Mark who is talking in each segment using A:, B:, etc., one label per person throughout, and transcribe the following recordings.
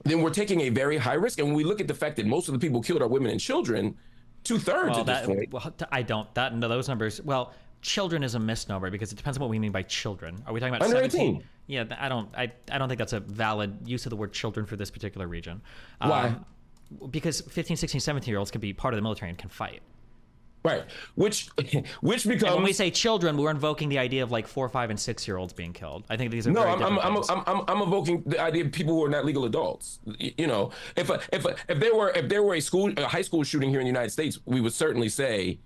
A: then we're taking a very high risk. And when we look at the fact that most of the people killed are women and children, 2/3
B: Well,
A: at this point.
B: well, I don't, no, those numbers, well, children is a misnomer because it depends on what we mean by children. Are we talking about
A: Under
B: 17?
A: 18.
B: Yeah, I don't think that's a valid use of the word children for this particular region.
A: Why?
B: Because 15, 16, 17-year-olds can be part of the military and can fight.
A: Right. Which becomes.
B: And when we say children, we're invoking the idea of like 4, 5, and 6-year-olds being killed. I think these are very different things.
A: I'm evoking the idea of people who are not legal adults. You know, if there were a high school shooting here in the United States, we would certainly say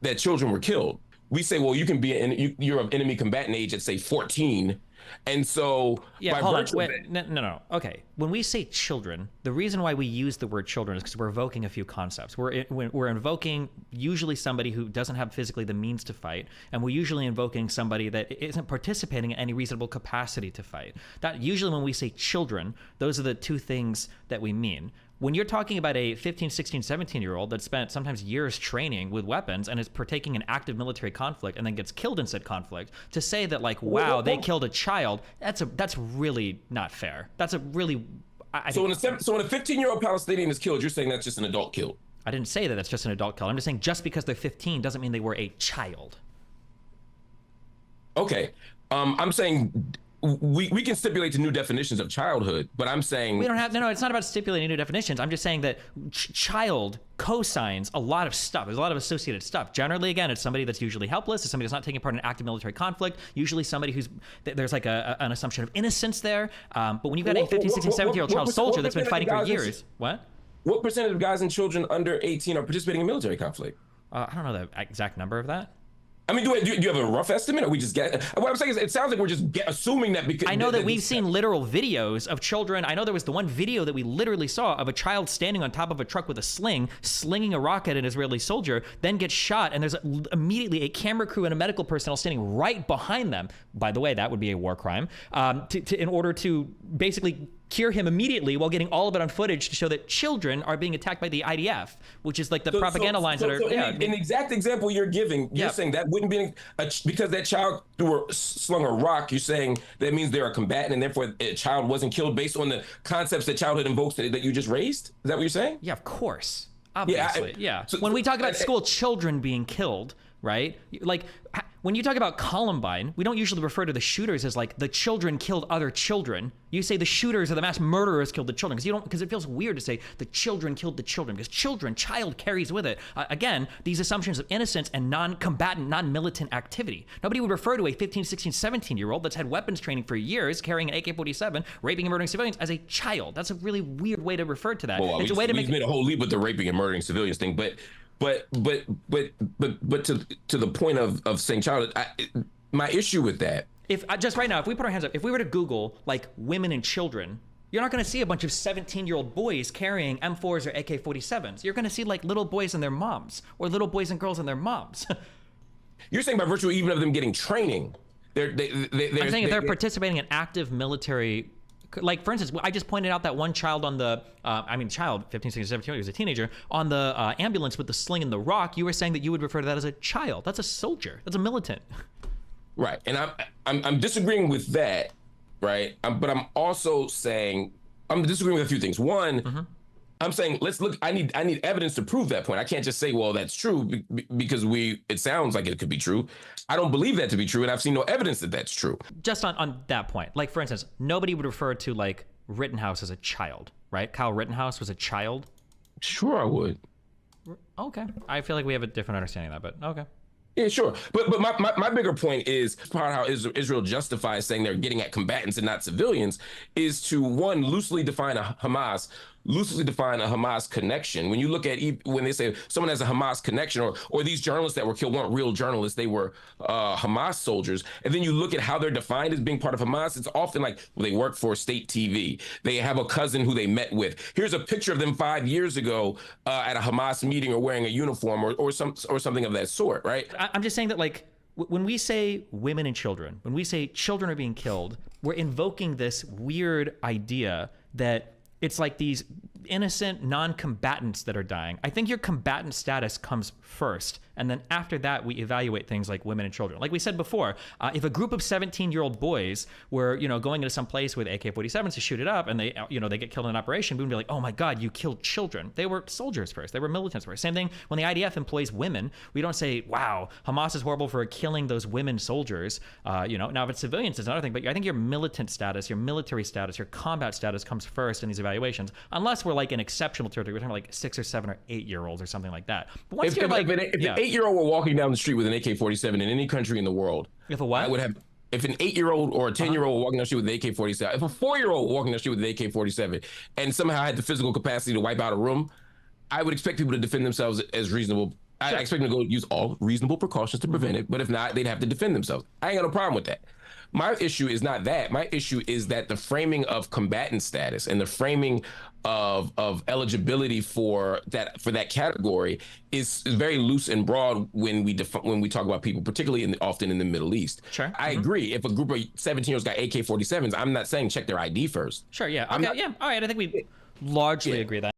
A: that children were killed. We say, well, you can be you're of enemy combatant age at say 14. And so,
B: yeah, hold on. Wait, no. Okay. When we say children, the reason why we use the word children is because we're evoking a few concepts. We're invoking usually somebody who doesn't have physically the means to fight, and we're usually invoking somebody that isn't participating in any reasonable capacity to fight. That usually when we say children, those are the two things that we mean. When you're talking about a 15, 16, 17-year-old that spent sometimes years training with weapons and is partaking in active military conflict and then gets killed in said conflict, to say that like, wow, they killed a child, that's really not fair. That's a really... So when a
A: 15-year-old Palestinian is killed, you're saying that's just an adult killed?
B: I didn't say that that's just an adult killed. I'm just saying just because they're 15 doesn't mean they were a child.
A: Okay. I'm saying... We can stipulate the new definitions of childhood, but I'm saying
B: we don't have no. It's not about stipulating new definitions. I'm just saying that child cosigns a lot of stuff. There's a lot of associated stuff. Generally, again, it's somebody that's usually helpless. It's somebody that's not taking part in active military conflict. Usually, somebody who's there's like an assumption of innocence there. But when you've got a 15, 16, 17-year-old child soldier that's been fighting for years, what
A: percentage of guys and children under 18 are participating in military conflict?
B: I don't know the exact number of that.
A: I mean, do you have a rough estimate, or we just get? What I'm saying is, it sounds like we're just assuming that because
B: I know that we've seen literal videos of children. I know there was the one video that we literally saw of a child standing on top of a truck with a sling, slinging a rock at an Israeli soldier, then gets shot, and there's immediately a camera crew and a medical personnel standing right behind them. By the way, that would be a war crime. In order to basically cure him immediately while getting all of it on footage to show that children are being attacked by the IDF, which is like the propaganda lines that are...
A: in the exact example you're giving, you're saying that wouldn't be... because that child slung a rock, you're saying that means they're a combatant and therefore a child wasn't killed based on the concepts that childhood invokes that you just raised? Is that what you're saying?
B: Yeah, of course. Obviously, yeah. So, when we talk about school children being killed, right? Like, when you talk about Columbine, we don't usually refer to the shooters as like the children killed other children. You say the shooters or the mass murderers killed the children because it feels weird to say the children killed the children because child carries with it again these assumptions of innocence and non-combatant, non-militant activity. Nobody would refer to a 15, 16, 17-year-old that's had weapons training for years, carrying an AK-47, raping and murdering civilians as a child. That's a really weird way to refer to that.
A: Well,
B: it's a way to make
A: made a whole leap with the raping and murdering civilians thing, but to the point of saying childhood, my issue with that.
B: If just right now, if we put our hands up, if we were to Google like women and children, you're not going to see a bunch of 17-year-old boys carrying M4s or AK-47s. You're going to see like little boys and their moms, or little boys and girls and their moms.
A: You're saying by virtue even of them getting training,
B: I'm saying if they're participating in active military. Like, for instance, I just pointed out that one child on the, 15, 16, 17, he was a teenager, on the ambulance with the sling and the rock. You were saying that you would refer to that as a child. That's a soldier. That's a militant.
A: Right. And I'm disagreeing with that, right? But I'm also saying, I'm disagreeing with a few things. One, I'm saying, let's look, I need evidence to prove that point. I can't just say, well, that's true because it sounds like it could be true. I don't believe that to be true, and I've seen no evidence that that's true.
B: Just on that point, like, for instance, nobody would refer to, like, Rittenhouse as a child, right? Kyle Rittenhouse was a child?
A: Sure, I would.
B: Okay. I feel like we have a different understanding of that, but okay.
A: Yeah, sure. But my bigger point is part of how Israel justifies saying they're getting at combatants and not civilians is to, one, loosely define a Hamas connection. When you look at, when they say someone has a Hamas connection, or these journalists that were killed weren't real journalists, they were Hamas soldiers. And then you look at how they're defined as being part of Hamas, it's often like, well, they work for state TV. They have a cousin who they met with. Here's a picture of them 5 years ago at a Hamas meeting or wearing a uniform or something of that sort, right?
B: I'm just saying that, like, when we say women and children, when we say children are being killed, we're invoking this weird idea that it's like these innocent non-combatants that are dying. I think your combatant status comes first, and then after that we evaluate things like women and children. Like we said before, if a group of 17-year-old boys were, going into some place with AK-47s to shoot it up, and they get killed in an operation, we would be like, oh my God, you killed children. They were soldiers first. They were militants first. Same thing when the IDF employs women. We don't say, wow, Hamas is horrible for killing those women soldiers. Now if it's civilians, it's another thing. But I think your militant status, your military status, your combat status comes first in these evaluations, unless we're like an exceptional territory. We're talking about like 6 or 7 or 8-year-olds or something like that. But once
A: If an 8-year-old were walking down the street with an AK-47 in any country in the world,
B: if a what?
A: I would have. If an 8-year-old or a 10-year-old walking down the street with an AK-47, if a 4-year-old walking down the street with an AK-47, and somehow had the physical capacity to wipe out a room, I would expect people to defend themselves as reasonable. I expect them to go use all reasonable precautions to prevent it. But if not, they'd have to defend themselves. I ain't got no problem with that. My issue is not that. My issue is that the framing of combatant status and the framing of eligibility for that category is very loose and broad when we talk about people, particularly often in the Middle East.
B: Sure.
A: I agree. If a group of 17-year-olds got AK-47s, I'm not saying check their ID first.
B: Sure. Yeah. Okay. Yeah. All right. I think we largely agree that.